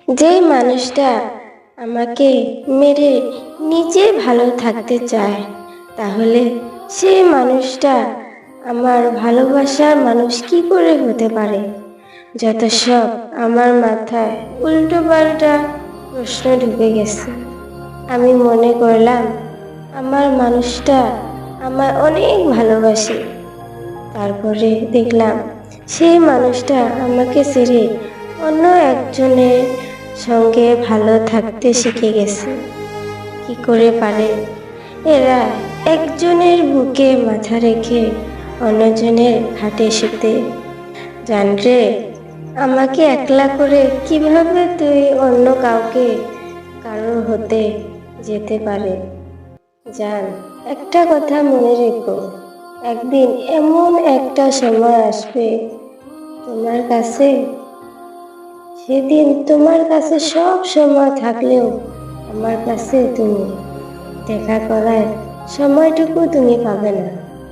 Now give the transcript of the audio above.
যেই মানুষটা আমাকে মেরে নিজে ভালো থাকতে চায়, তাহলে সেই মানুষটা আমার ভালোবাসার মানুষ কি করে হতে পারে? যত সব আমার মাথায় উল্টো পাল্টা প্রশ্ন ঢুকে গেছে। আমি মনে করলাম আমার মানুষটা আমার অনেক ভালোবাসে। তারপরে দেখলাম সেই মানুষটা আমাকে ছেড়ে অন্য একজনের সঙ্গে ভালো থাকতে শিখে গেছে। কি করে পারে এরা একজনের বুকে মাথা রেখে অন্যজনের ঘাটে শুতে? জানরে, আমাকে একলা করে কিভাবে তুই অন্য কাউকে কারো হতে যেতে পারে? জান, একটা কথা মনে রেখো, একদিন এমন একটা সময় আসবে তোমার কাছে, সেদিন তোমার কাছে সব সময় থাকলেও আমার কাছে তুমি দেখা করার সময়টুকু তুমি পাবে না।